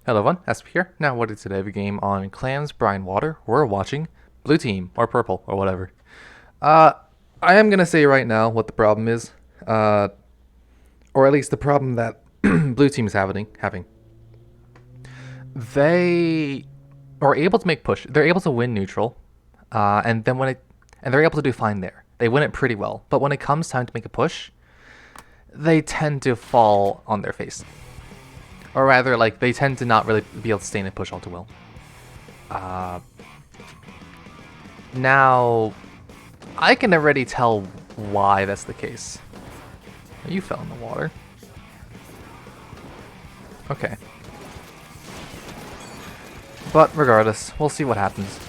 Hello everyone, Espurr here. Now what is today? A game on Clans, Brine, Water. We're watching Blue Team, or Purple, or whatever. Uh, I am gonna say right now what the problem is. Or at least the problem that Blue Team is having. They are able to make push. They're able to win neutral. And then and they're able to do fine there. They win it pretty well. But when it comes time to make a push, they tend to fall on their face. Or rather, like, they tend to not really be able to stay in a push all too well. Now, I can already tell why that's the case. You fell in the water. Okay. But regardless, we'll see what happens.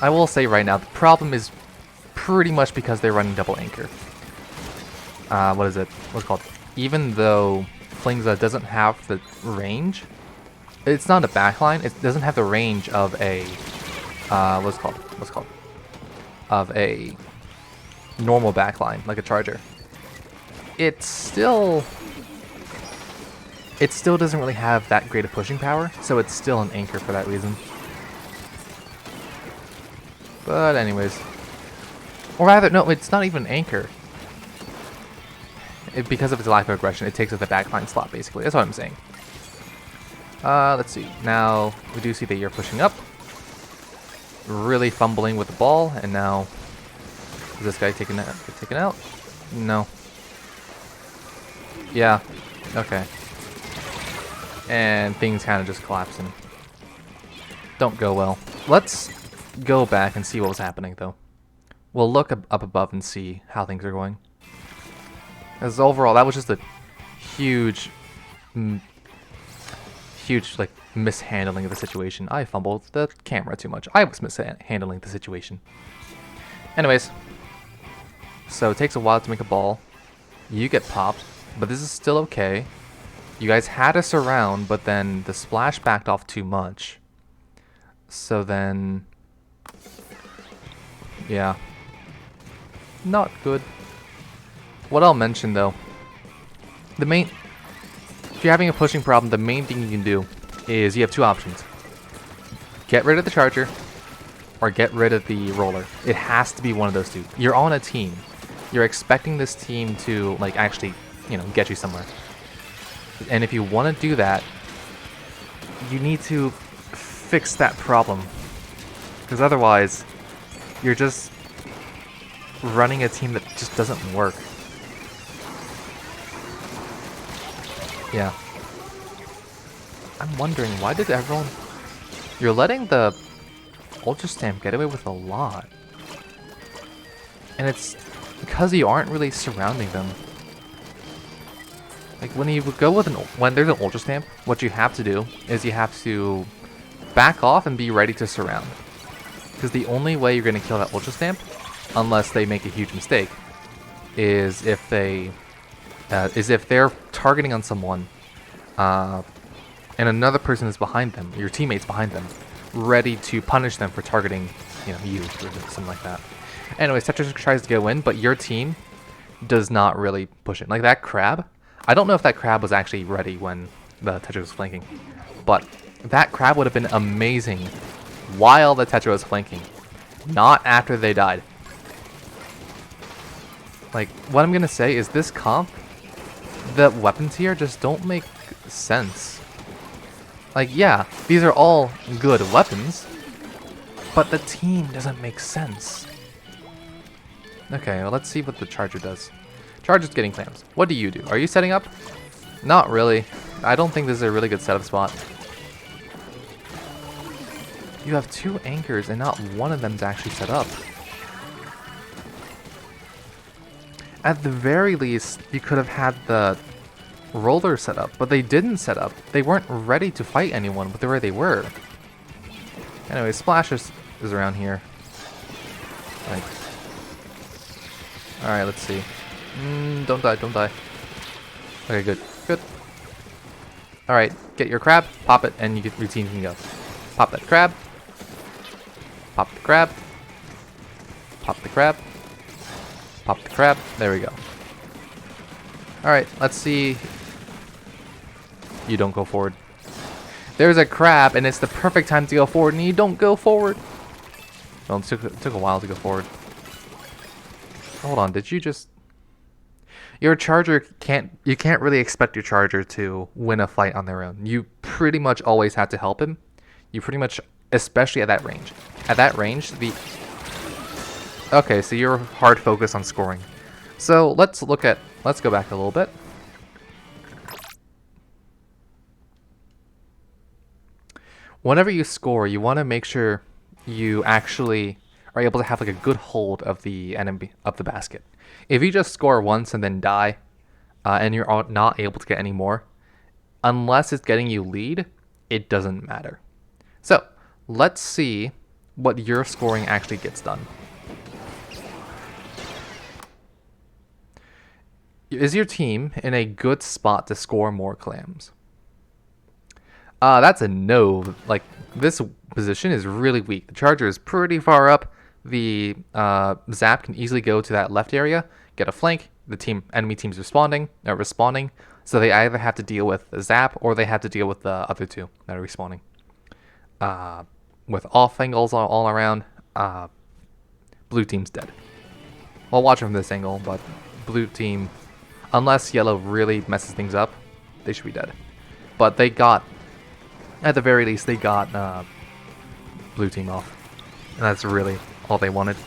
I will say right now, the problem is pretty much because they're running double anchor. What is it? What's it called? Even though Flingza doesn't have the range, it's not a backline. It doesn't have the range of a what's it called? Of a normal backline, like a charger. It still doesn't really have that great of pushing power, so it's still an anchor for that reason. But anyways, or rather, no, it's not even an anchor. Because of its lack of aggression, it takes up the backline slot, basically. That's what I'm saying. Let's see. Now, we do see that you're pushing up. Really fumbling with the ball, and now... Is this guy taken out? No. Yeah. Okay. And things kind of just collapsing. Don't go well. Let's go back and see what was happening, though. We'll look up above and see how things are going. As overall, that was just a huge, like, mishandling of the situation. I fumbled the camera too much. I was mishandling the situation. Anyways, so it takes a while to make a ball. You get popped, but this is still okay. You guys had a surround, but then the splash backed off too much. So then, yeah, not good. What I'll mention though, if you're having a pushing problem, the main thing you can do is you have two options. Get rid of the charger, or get rid of the roller. It has to be one of those two. You're on a team. You're expecting this team to, like, actually, you know, get you somewhere. And if you want to do that, you need to fix that problem. Because otherwise, you're just running a team that just doesn't work. Yeah. I'm wondering, why did everyone... You're letting the Ultra Stamp get away with a lot. And it's because you aren't really surrounding them. Like, when you go with when there's an Ultra Stamp, what you have to do is you have to back off and be ready to surround. Because the only way you're going to kill that Ultra Stamp, unless they make a huge mistake, is if they're targeting on someone, and another person is behind them, your teammate's behind them, ready to punish them for targeting, you know, you or something like that. Anyways, Tetris tries to go in, but your team does not really push it. Like that crab, I don't know if that crab was actually ready when the Tetra was flanking, but that crab would have been amazing while the Tetra was flanking, not after they died. Like, what I'm gonna say is this comp, the weapons here just don't make sense. Like, yeah, these are all good weapons, but the team doesn't make sense. Okay, well, let's see what the charger does. Charger's getting clams. What do you do? Are you setting up? Not really. I don't think this is a really good setup spot. You have two anchors and not one of them's actually set up. At the very least, you could have had the roller set up, but they didn't set up. They weren't ready to fight anyone, but where they were. Anyway, Splash is around here. Like, alright, let's see. Don't die, don't die. Okay, good. Good. Alright, get your crab, pop it, and your team can go. Pop that crab. Pop the crab. Pop the crab. Pop the crab. There we go. Alright, let's see. You don't go forward. There's a crab, and it's the perfect time to go forward, and you don't go forward. Well, it took a while to go forward. Hold on, did you just... Your charger you can't really expect your charger to win a fight on their own. You pretty much always have to help him. You pretty much, especially at that range. At that range, okay, so you're hard focused on scoring. So let's go back a little bit. Whenever you score, you want to make sure you actually are able to have like a good hold of the enemy of the basket. If you just score once and then die, and you're not able to get any more, unless it's getting you lead, it doesn't matter. So let's see what your scoring actually gets done. Is your team in a good spot to score more clams? That's a no. Like, this position is really weak. The charger is pretty far up. The Zap can easily go to that left area, get a flank. The enemy team's responding. So they either have to deal with the Zap or they have to deal with the other two that are respawning. With off angles all around, blue team's dead. Well, watch from this angle, but blue team, unless yellow really messes things up, they should be dead. But they got, at the very least, they got blue team off. And that's really all they wanted.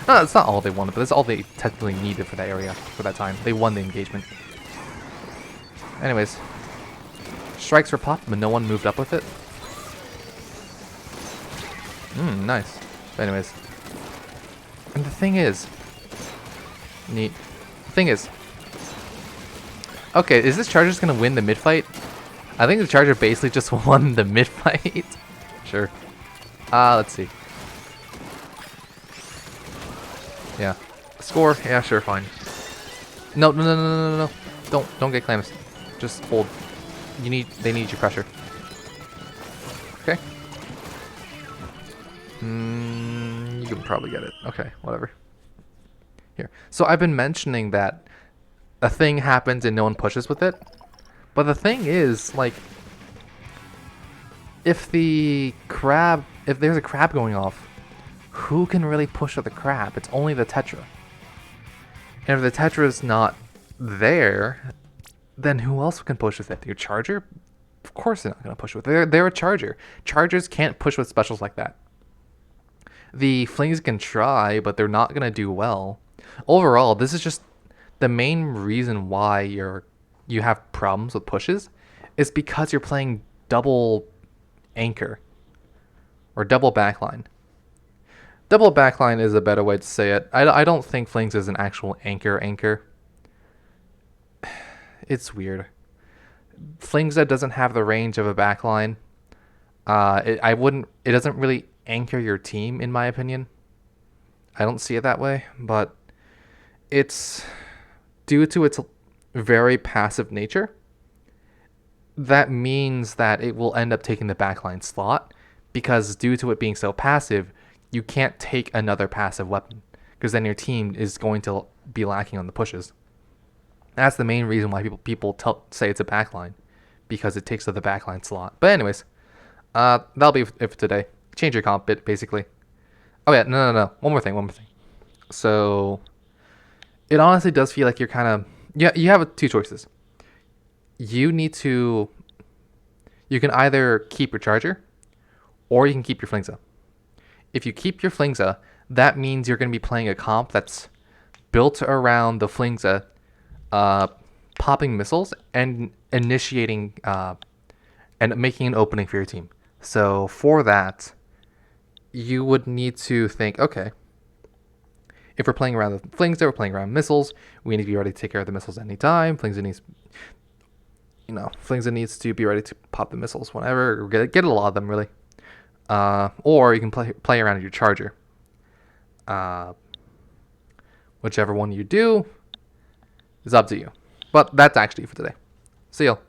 No, it's not all they wanted, but that's all they technically needed for that area, for that time. They won the engagement. Anyways, strikes were popped, but no one moved up with it. Nice. But anyways, and the thing is, neat. The thing is, okay, is this charger just gonna win the mid fight? I think the charger basically just won the mid fight. Sure. Let's see. Yeah. Score. Yeah, sure, fine. No. Don't get clams. Just hold. They need your pressure. Okay. You can probably get it. Okay, whatever. Here. So I've been mentioning that a thing happens and no one pushes with it. But the thing is, like, if there's a crab going off, who can really push with the crab? It's only the Tetra. And if the Tetra is not there, then who else can push with it? Your charger? Of course they're not going to push with it. They're a charger. Chargers can't push with specials like that. The flings can try, but they're not going to do well. Overall, this is just the main reason why you have problems with pushes is because you're playing double anchor or double backline. Double backline is a better way to say it. I don't think flings is an actual anchor. It's weird. Flings that doesn't have the range of a backline. It doesn't really anchor your team, in my opinion. I don't see it that way, but it's due to its very passive nature. That means that it will end up taking the backline slot, because due to it being so passive, you can't take another passive weapon, because then your team is going to be lacking on the pushes. That's the main reason why people say it's a backline, because it takes up the backline slot. But anyways, that'll be it for today. Change your comp bit, basically. Oh yeah, no. One more thing. So, it honestly does feel like you're kind of... Yeah, you have two choices. You can either keep your charger, or you can keep your flingza. If you keep your flingza, that means you're going to be playing a comp that's built around the flingza, popping missiles and initiating and making an opening for your team. So for that, you would need to think, okay, if we're playing around the flingza, we're playing around missiles, we need to be ready to take care of the missiles anytime. Flingza needs to be ready to pop the missiles whenever, or get a lot of them, really. Or you can play around your charger. Whichever one you do is up to you. But that's actually for today. See y'all.